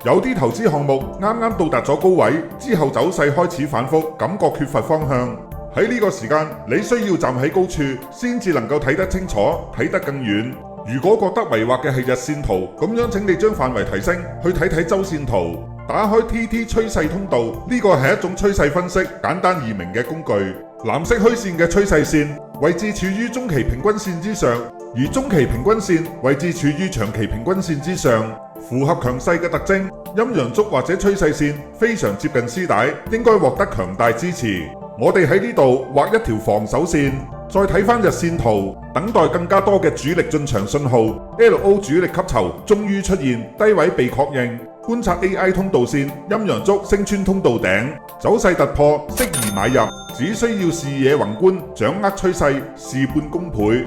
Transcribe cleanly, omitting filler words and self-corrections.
有啲投資項目啱啱到達咗高位，之後走勢開始反覆，感覺缺乏方向。喺呢個時間，你需要站喺高處，先至能夠睇得清楚，睇得更遠。如果覺得迷惑嘅係日線圖，咁樣請你將範圍提升，去睇睇周線圖。打開 TT 趨勢通道，呢個係一種趨勢分析簡單易明嘅工具。藍色虛線嘅趨勢線位置處於中期平均線之上，而中期平均線位置處於長期平均線之上，符合強勢嘅特徵。陰陽燭或者趨勢線非常接近絲帶，應該獲得強大支持。我哋喺呢度畫一條防守線，再睇翻日線圖，等待更加多嘅主力進場信號。LO 主力吸籌終於出現，低位被確認。觀察 AI 通道線，陰陽燭升穿通道頂，走勢突破，適宜買入。只需要視野宏觀，掌握趨勢，事半功倍。